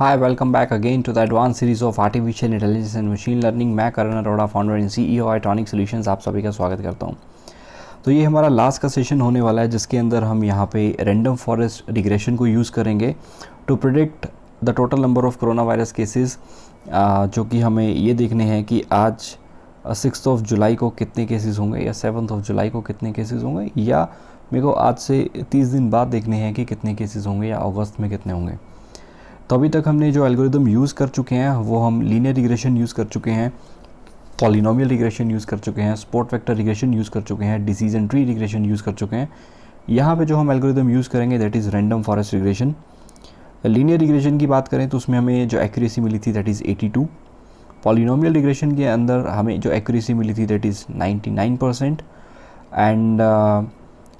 Hi, welcome back again to the advanced series of Artificial Intelligence and Machine Learning। मैं Karan Arora, founder and CEO Aitronic solutions, आप सभी का स्वागत करता हूं। तो ये हमारा लास्ट का सेशन होने वाला है जिसके अंदर हम यहाँ पे रैंडम फॉरेस्ट रिग्रेशन को यूज़ करेंगे to predict the total number of corona virus cases, जो कि हमें ये देखने हैं कि आज 6 जुलाई को कितने केसेस होंगे या 7 जुलाई को कितने केसेस होंगे, या मेरे को आज से 30 दिन बाद देखने हैं कि कितने केसेस होंगे या अगस्त में कितने होंगे। तो अभी तक हमने जो एल्गोरिदम यूज़ कर चुके हैं वो हम लीनियर रिग्रेशन यूज़ कर चुके हैं, पॉलिनोमियल रिग्रेशन यूज़ कर चुके हैं, स्पॉट वेक्टर रिग्रेशन यूज़ कर चुके हैं, डिसीजन ट्री रिग्रेशन यूज़ कर चुके हैं। यहाँ पे जो हम एल्गोरिदम यूज़ करेंगे that is random forest regression. Linear regression की बात करें तो उसमें हमें जो एक्यूरेसी मिली थी दैट इज़ 82। पॉलिनोमियल रिग्रेशन के अंदर हमें जो एक्यूरेसी मिली थी that is 99%। And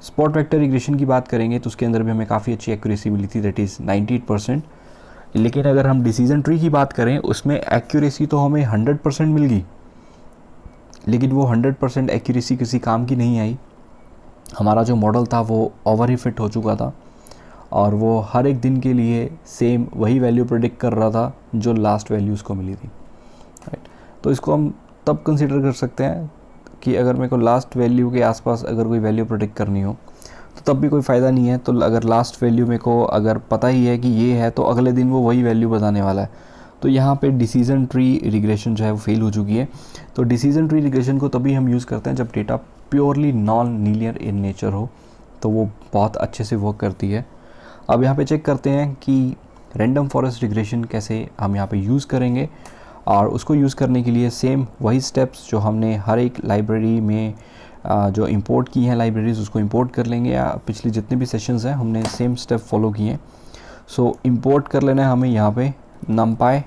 support vector regression की बात करेंगे तो उसके अंदर भी हमें काफ़ी अच्छी एक्यूरेसी मिली थी दैट इज़ 98%। लेकिन अगर हम डिसीजन ट्री की बात करें उसमें एक्यूरेसी तो हमें 100% मिल गई, लेकिन वो 100% एक्यूरेसी किसी काम की नहीं आई। हमारा जो मॉडल था वो ओवर ही फिट हो चुका था और वो हर एक दिन के लिए सेम वही वैल्यू प्रेडिक्ट कर रहा था जो लास्ट वैल्यूज़ को मिली थी, राइट। तो इसको हम तब कंसिडर कर सकते हैं कि अगर मेरे को लास्ट वैल्यू के आसपास अगर कोई वैल्यू प्रेडिक्ट करनी हो तो तब भी कोई फ़ायदा नहीं है। तो अगर लास्ट वैल्यू मेरे को अगर पता ही है कि ये है तो अगले दिन वो वही वैल्यू बताने वाला है। तो यहाँ पे डिसीजन ट्री रिग्रेशन जो है वो फेल हो चुकी है। तो डिसीजन ट्री रिग्रेशन को तभी हम यूज़ करते हैं जब data purely non linear in nature हो, तो वो बहुत अच्छे से वर्क करती है। अब यहाँ पे चेक करते हैं कि रैंडम फॉरेस्ट रिग्रेशन कैसे हम यहाँ पे यूज़ करेंगे, और उसको यूज़ करने के लिए सेम वही स्टेप्स जो हमने हर एक लाइब्रेरी में जो इंपोर्ट की हैं लाइब्रेरीज़ उसको इंपोर्ट कर लेंगे, या पिछले जितने भी सेशंस हैं हमने सेम स्टेप फॉलो किए। सो इंपोर्ट कर लेना है हमें यहाँ पे numpy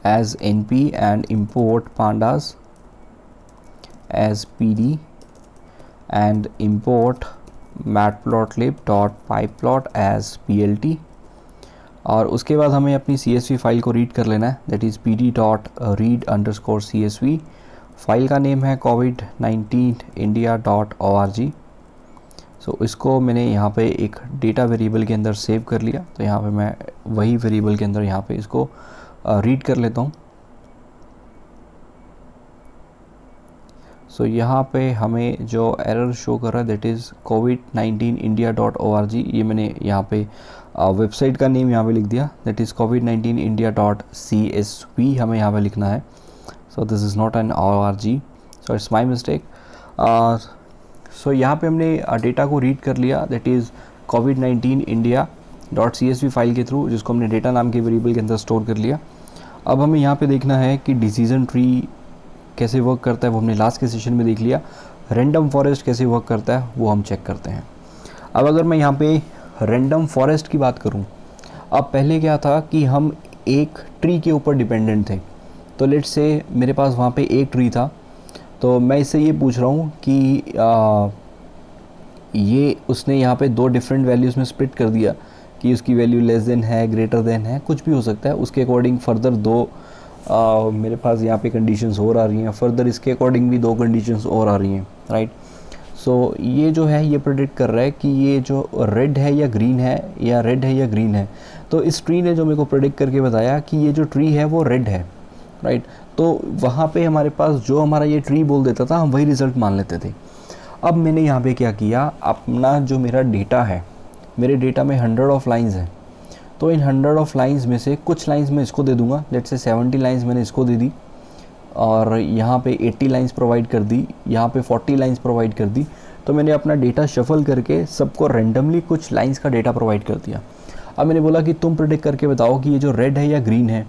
as np and import pandas as pd and import matplotlib.pyplot as plt। और उसके बाद हमें अपनी CSV फाइल को रीड कर लेना है दैट इज़ pd.read_csv। फाइल का नेम है covid19india.org। सो इसको मैंने यहाँ पे एक डेटा वेरिएबल के अंदर सेव कर लिया। तो यहाँ पे मैं वही वेरिएबल के अंदर यहाँ पे इसको रीड कर लेता हूँ। सो यहाँ पे हमें जो एरर शो कर रहा है दैट इज़ covid19india.org। ये मैंने यहाँ पे वेबसाइट का नेम यहाँ पे लिख दिया दैट इज़ covid19india.csv हमें यहाँ पे लिखना है। So this is not an org, so it's my mistake. So यहाँ पे हमने डेटा को रीड कर लिया दैट इज़ covid19india.csv फाइल के थ्रू, जिसको हमने डेटा नाम के वेरिएबल के अंदर स्टोर कर लिया। अब हमें यहाँ पे देखना है कि डिसीजन ट्री कैसे वर्क करता है, वो हमने लास्ट के सेशन में देख लिया। रैंडम फॉरेस्ट कैसे वर्क करता है वो हम चेक करते हैं। अब अगर मैं यहाँ पे रैंडम फॉरेस्ट की बात करूँ, अब पहले क्या था कि हम एक ट्री के ऊपर डिपेंडेंट थे। तो लेट्स से मेरे पास वहाँ पे एक ट्री था, तो मैं इससे ये पूछ रहा हूँ कि ये उसने यहाँ पे दो डिफरेंट वैल्यूज़ में स्प्लिट कर दिया कि उसकी वैल्यू लेस देन है, ग्रेटर देन है, कुछ भी हो सकता है। उसके अकॉर्डिंग फर्दर दो मेरे पास यहाँ पे कंडीशंस और आ रही हैं, फर्दर इसके अकॉर्डिंग भी दो कंडीशंस और आ रही हैं, राइट। सो ये जो है ये प्रेडिक्ट कर रहा है कि ये जो रेड है या ग्रीन है, या रेड है या ग्रीन है। तो इस ट्री ने जो मेरे को प्रेडिक्ट करके बताया कि ये जो ट्री है वो रेड है, राइट। तो वहाँ पे हमारे पास जो हमारा ये ट्री बोल देता था हम वही रिज़ल्ट मान लेते थे। अब मैंने यहाँ पे क्या किया, अपना जो मेरा डेटा है, मेरे डेटा में 100 ऑफ लाइंस हैं, तो इन 100 ऑफ लाइंस में से कुछ लाइंस मैं इसको दे दूँगा। लेट्स से 70 लाइंस मैंने इसको दे दी, और यहाँ पे 80 लाइंस प्रोवाइड कर दी, यहाँ पे 40 लाइंस प्रोवाइड कर दी। तो मैंने अपना डेटा शफल करके सबको रेंडमली कुछ लाइंस का डेटा प्रोवाइड कर दिया। अब मैंने बोला कि तुम प्रेडिक्ट करके बताओ कि ये जो रेड है या ग्रीन है।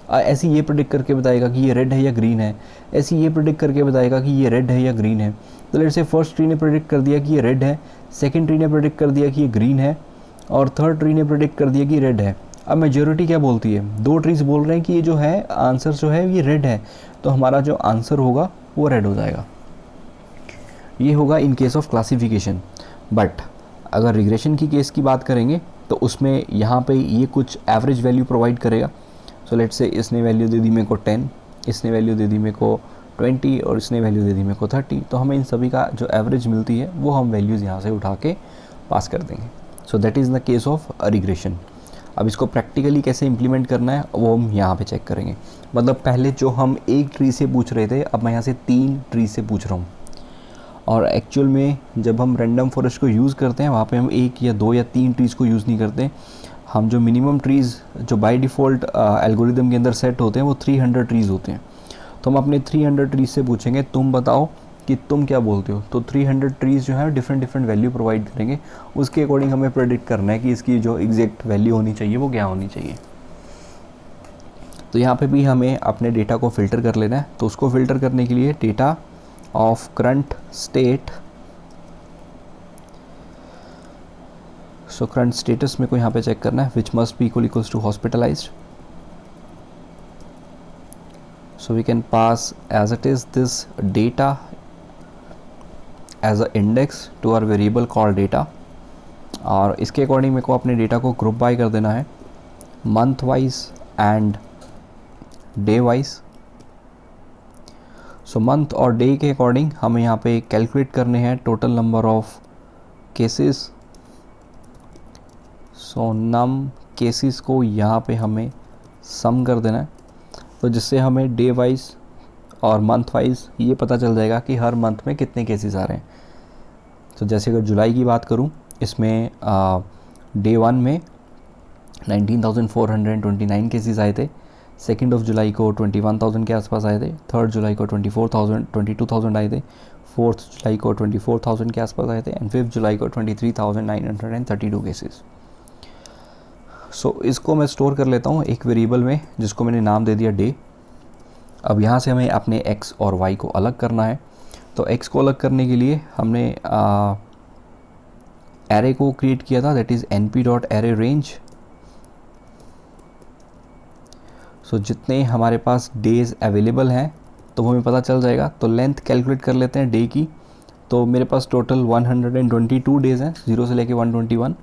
ऐसी ये प्रेडिक्ट करके बताएगा कि ये रेड है या ग्रीन है, ऐसी ये प्रेडिक्ट करके बताएगा कि ये रेड है या ग्रीन है। तो लेट्स से फर्स्ट ट्री ने प्रेडिक्ट कर दिया कि ये रेड है, सेकंड ट्री ने प्रेडिक्ट कर दिया कि ये ग्रीन है, और थर्ड ट्री ने प्रेडिक्ट कर दिया कि रेड है। अब मेजॉरिटी क्या बोलती है, दो ट्रीज बोल रहे हैं कि ये जो है आंसर जो है ये रेड है, तो हमारा जो आंसर होगा वो रेड हो जाएगा। ये होगा in case of classification. But अगर रिग्रेशन की केस की बात करेंगे तो उसमें यहाँ पे ये कुछ एवरेज वैल्यू प्रोवाइड करेगा। सो लेट्स से इसने वैल्यू दे दी मेरे को 10, इसने वैल्यू दे दी मेरे को 20, और इसने वैल्यू दे दी मेरे को 30। तो हमें इन सभी का जो एवरेज मिलती है वो हम वैल्यूज़ यहाँ से उठा के पास कर देंगे। So that is the case of regression. अब इसको प्रैक्टिकली कैसे इम्प्लीमेंट करना है वो हम यहाँ पे चेक करेंगे। मतलब पहले जो हम एक ट्री से पूछ रहे थे, अब मैं यहाँ से 3 ट्री से पूछ रहा हूँ। और एक्चुअल में जब हम रैंडम फॉरेस्ट को यूज़ करते हैं वहाँ पे हम 1 या 2 या 3 ट्रीज़ को यूज़ नहीं करते। हम जो मिनिमम ट्रीज़ जो बाय डिफ़ॉल्ट एल्गोरिदम के अंदर सेट होते हैं वो 300 ट्रीज़ होते हैं। तो हम अपने 300 ट्रीज़ से पूछेंगे तुम बताओ कि तुम क्या बोलते हो। तो 300 ट्रीज़ जो है डिफरेंट वैल्यू प्रोवाइड करेंगे, उसके अकॉर्डिंग हमें प्रेडिक्ट करना है कि इसकी जो एग्जैक्ट वैल्यू होनी चाहिए वो क्या होनी चाहिए। तो यहाँ पे भी हमें अपने डेटा को फ़िल्टर कर लेना है। तो उसको फ़िल्टर करने के लिए data of current state, so current status मेरे को यहाँ पे चेक करना है, which must be equals to hospitalised. So we can pass as it is this data as a index to our variable called data। और इसके according मेरे को अपने डेटा को ग्रुप बाय कर देना है month wise and day wise. So month और डे के अकॉर्डिंग हमें यहाँ पे कैलकुलेट करने हैं total number of cases. So num cases को यहाँ पे हमें सम कर देना है, तो जिससे हमें डे वाइज और मंथ वाइज ये पता चल जाएगा कि हर मंथ में कितने केसेस आ रहे हैं। तो जैसे अगर जुलाई की बात करूं, इसमें डे 1 में 19,429 केसेस आए थे, 2 जुलाई को 21,000 के आसपास आए थे, 3 जुलाई को 22,000 आए थे, 4 जुलाई को 24,000 के आसपास आए थे एंड 5 जुलाई को 23,932 केसेस। सो इसको मैं स्टोर कर लेता हूँ एक वेरिएबल में जिसको मैंने नाम दे दिया डे। अब यहाँ से हमें अपने x और y को अलग करना है। तो x को अलग करने के लिए हमने एरे को क्रिएट किया था, दैट इज़ np.arrayRange। सो जितने हमारे पास डेज़ अवेलेबल हैं तो वो हमें पता चल जाएगा। तो लेंथ कैलकुलेट कर लेते हैं डे की। तो मेरे पास टोटल 122 डेज़ हैं, 0 से लेके 121।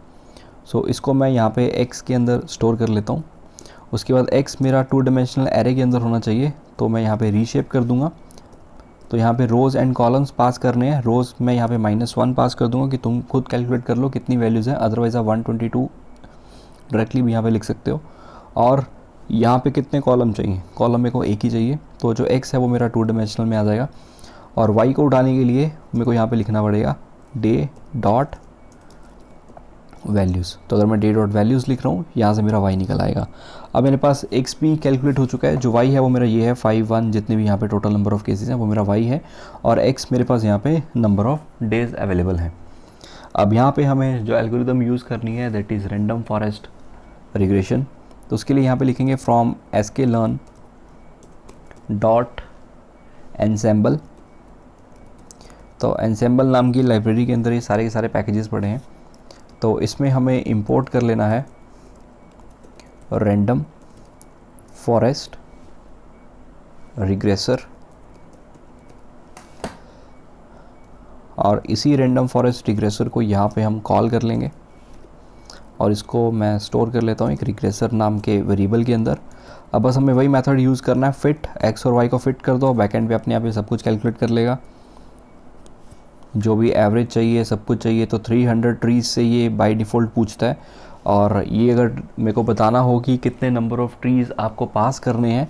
सो इसको मैं यहाँ पे x के अंदर स्टोर कर लेता हूँ। उसके बाद x मेरा 2 डायमेंशनल एरे के अंदर होना चाहिए, तो मैं यहाँ पे रीशेप कर दूँगा। तो यहाँ पे रोज़ एंड कॉलम्स पास करने हैं। रोज़ मैं यहाँ पे -1 पास कर दूँगा कि तुम खुद कैलकुलेट कर लो कितनी वैल्यूज़ हैं, अदरवाइज़ आप 122 डायरेक्टली भी यहाँ पे लिख सकते हो। और यहाँ पे कितने कॉलम चाहिए, कॉलम मेरे को एक ही चाहिए, तो जो x है वो मेरा 2 डायमेंशनल में आ जाएगा। और y को उठाने के लिए मेरे को यहाँ पे लिखना पड़ेगा डे डॉट वैल्यूज़। तो अगर मैं डे डॉट वैल्यूज़ लिख रहा हूँ, यहाँ से मेरा y निकल आएगा। अब मेरे पास x भी कैलकुलेट हो चुका है, जो y है वो मेरा ये है 51, जितने भी यहाँ पे टोटल नंबर ऑफ़ केसेस हैं वो मेरा y है, और x मेरे पास यहाँ पे नंबर ऑफ़ डेज़ अवेलेबल हैं। अब यहाँ पे हमें जो एल्गोरिदम यूज़ करनी है that is random forest regression. तो उसके लिए यहाँ पे लिखेंगे फ्रॉम sklearn डॉट ensemble। तो ensemble नाम की लाइब्रेरी के अंदर ये सारे के सारे पैकेजेस पड़े हैं। तो इसमें हमें इंपोर्ट कर लेना है रैंडम फॉरेस्ट रिग्रेसर, और इसी रैंडम फॉरेस्ट रिग्रेसर को यहाँ पे हम कॉल कर लेंगे और इसको मैं स्टोर कर लेता हूँ एक रिग्रेसर नाम के वेरिएबल के अंदर। अब बस हमें वही मेथड यूज़ करना है, फिट x और y को फिट कर दो, बैकएंड पे अपने आप ये सब कुछ कैलकुलेट कर लेगा। जो भी एवरेज चाहिए सब कुछ चाहिए, तो 300 ट्रीज़ से ये बाय डिफ़ॉल्ट पूछता है। और ये अगर मेरे को बताना हो कि कितने नंबर ऑफ़ ट्रीज़ आपको पास करने हैं,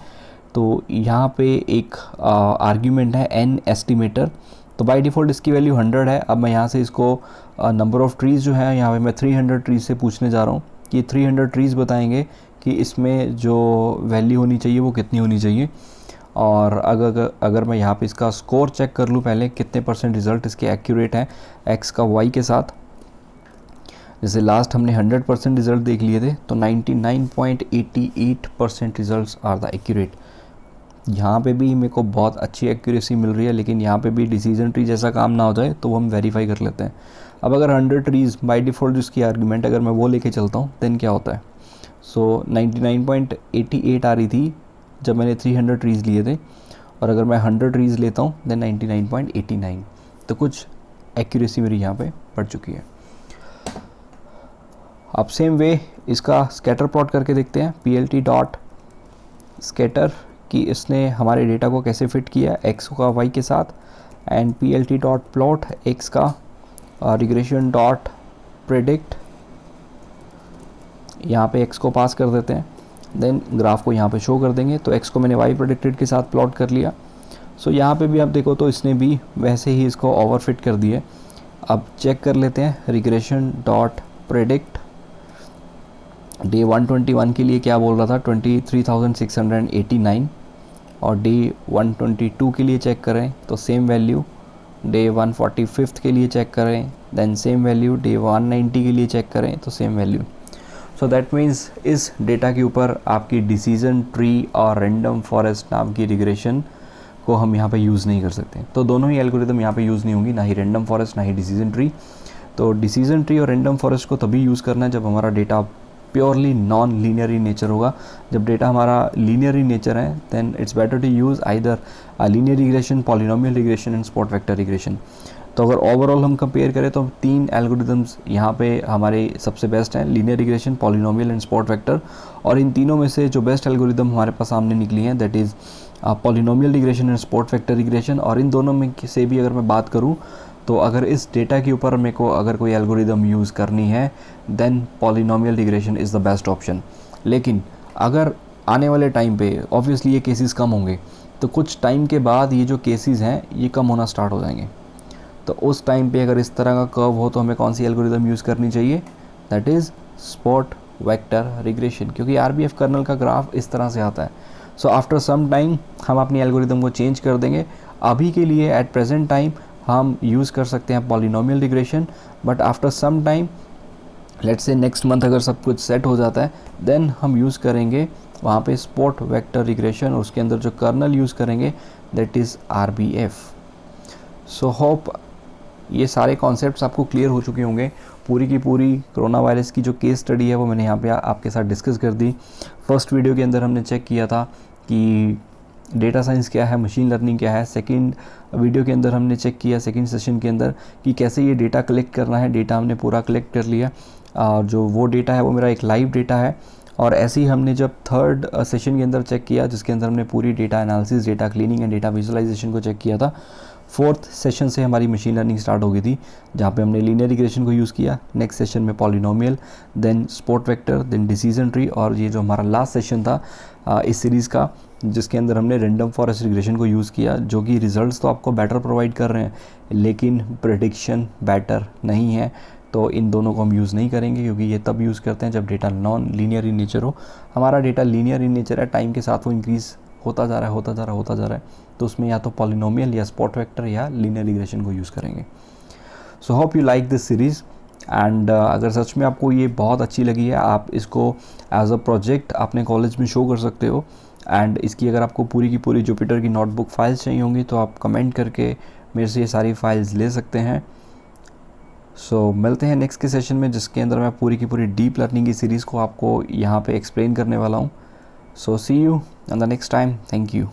तो यहाँ पे एक आर्ग्यूमेंट है n एस्टिमेटर। तो बाय डिफ़ॉल्ट इसकी वैल्यू 100 है। अब मैं यहाँ से इसको नंबर ऑफ़ ट्रीज़ जो है यहाँ पे मैं 300 ट्रीज़ से पूछने जा रहा हूँ कि 300 ट्रीज़ बताएंगे कि इसमें जो वैल्यू होनी चाहिए वो कितनी होनी चाहिए। और अगर मैं यहाँ पे इसका स्कोर चेक कर लूँ पहले, कितने % रिज़ल्ट इसके एक्यूरेट हैं x का y के साथ। जैसे लास्ट हमने 100% रिज़ल्ट देख लिए थे, तो 99.88% रिज़ल्ट्स आर द एक्यूरेट। यहाँ पे भी मेरे को बहुत अच्छी एक्यूरेसी मिल रही है, लेकिन यहाँ पे भी डिसीजन ट्री जैसा काम ना हो जाए तो वो हम वेरीफाई कर लेते हैं। अब अगर 100 ट्रीज़ बाय डिफ़ॉल्ट जिसकी आर्गूमेंट अगर मैं वो लेके चलता हूँ देन क्या होता है। सो 99.88 आ रही थी जब मैंने 300 ट्रीज़ लिए थे, और अगर मैं 100 ट्रीज़ लेता हूँ देन 99.89, तो कुछ एक्यूरेसी मेरी यहाँ पे बढ़ चुकी है। अब सेम वे इसका स्कैटर प्लॉट करके देखते हैं, plt डॉट स्कैटर कि इसने हमारे डेटा को कैसे फिट किया x का y के साथ, and plt dot plot x का रिग्रेशन डॉट प्रेडिक्ट यहाँ पे x को पास कर देते हैं, देन ग्राफ को यहाँ पे शो कर देंगे। तो x को मैंने y प्रेडिक्टेड के साथ प्लॉट कर लिया। सो यहाँ पे भी आप देखो तो इसने भी वैसे ही इसको ओवरफिट कर दिया। अब चेक कर लेते हैं रिग्रेशन डॉट प्रेडिक्ट डे 121 के लिए क्या बोल रहा था 23,689, और डे 122 के लिए चेक करें तो सेम वैल्यू। डे 145 के लिए चेक करें देन सेम वैल्यू। डे 190 के लिए चेक करें तो same value. So that means इस डेटा के ऊपर आपकी डिसीजन ट्री और रैंडम फॉरेस्ट नाम की रिग्रेशन को हम यहाँ पे यूज़ नहीं कर सकते। तो दोनों ही एल्गोरिदम यहाँ पे यूज़ नहीं होंगी, ना ही रैंडम फॉरेस्ट ना ही डिसीजन ट्री। तो डिसीजन ट्री और रैंडम फॉरेस्ट को तभी यूज़ करना है जब हमारा data purely non linear in nature होगा। जब डेटा हमारा लीनियर इन नेचर है then it's better to use either linear regression, polynomial regression and support vector regression. तो अगर ओवरऑल हम कंपेयर करें तो 3 एल्गोरिदम्स यहाँ पे हमारे सबसे बेस्ट हैं, linear regression, polynomial and support vector. और इन तीनों में से जो बेस्ट एल्गोरिदम हमारे पास सामने निकली हैं that is polynomial regression and support vector regression. और इन दोनों में से भी अगर मैं बात करूँ तो अगर इस डेटा के ऊपर मेरे को अगर कोई एल्गोरिदम यूज़ करनी है then polynomial regression is the best option. लेकिन अगर आने वाले टाइम पे ऑब्वियसली ये केसेस कम होंगे, तो कुछ टाइम के बाद ये जो केसेस हैं ये कम होना स्टार्ट हो जाएंगे। तो उस टाइम पे अगर इस तरह का कर्व हो तो हमें कौन सी एल्गोरिदम यूज़ करनी चाहिए, that is spot vector regression, क्योंकि RBF कर्नल का ग्राफ इस तरह से आता है। सो आफ्टर सम टाइम हम अपनी एल्गोरिदम को चेंज कर देंगे। अभी के लिए एट प्रेजेंट टाइम हम यूज़ कर सकते हैं polynomial regression, but after some time let's say next month अगर सब कुछ सेट हो जाता है देन हम यूज़ करेंगे वहाँ पे स्पॉट वेक्टर रिग्रेशन, और उसके अंदर जो कर्नल यूज़ करेंगे that is RBF। So hope ये सारे कॉन्सेप्ट्स आपको क्लियर हो चुके होंगे। पूरी की पूरी कोरोना वायरस की जो केस स्टडी है वो मैंने यहाँ पे आपके साथ डिस्कस कर दी। फर्स्ट वीडियो के अंदर हमने चेक किया था कि डेटा साइंस क्या है, मशीन लर्निंग क्या है। सेकंड वीडियो के अंदर हमने चेक किया सेकंड सेशन के अंदर कि कैसे ये डेटा कलेक्ट करना है। डेटा हमने पूरा कलेक्ट कर लिया, और जो वो डेटा है वो मेरा एक लाइव डेटा है। और ऐसे ही हमने जब थर्ड सेशन के अंदर चेक किया जिसके अंदर हमने पूरी data analysis, data cleaning and data visualisation को चेक किया था। फोर्थ सेशन से हमारी मशीन लर्निंग स्टार्ट हो गई थी जहाँ पे हमने लीनियर रिग्रेशन को यूज़ किया। नेक्स्ट सेशन में polynomial, then support vector, then decision tree, और ये जो हमारा लास्ट सेशन था इस सीरीज़ का जिसके अंदर हमने रैंडम फॉरेस्ट रिग्रेशन को यूज़ किया, जो कि रिजल्ट्स तो आपको बेटर प्रोवाइड कर रहे हैं लेकिन प्रेडिक्शन बेटर नहीं है। तो इन दोनों को हम यूज़ नहीं करेंगे क्योंकि ये तब यूज़ करते हैं जब data non linear in nature हो। हमारा डेटा लीनियर इन नेचर है, टाइम के साथ वो इंक्रीज़ होता जा रहा है, तो उसमें या तो पॉलिनोमियल या स्पॉट वेक्टर या लीनियर रिग्रेशन को यूज़ करेंगे। So hope you like this series and अगर सच में आपको ये बहुत अच्छी लगी है, आप इसको एज अ प्रोजेक्ट अपने कॉलेज में शो कर सकते हो। एंड इसकी अगर आपको पूरी की पूरी जुपिटर की नोटबुक फाइल्स चाहिए होंगी तो आप कमेंट करके मेरे से ये सारी फाइल्स ले सकते हैं। सो मिलते हैं नेक्स्ट के सेशन में जिसके अंदर मैं पूरी की पूरी डीप लर्निंग की सीरीज़ को आपको यहाँ पे एक्सप्लेन करने वाला हूँ। So see you on the next time. Thank you.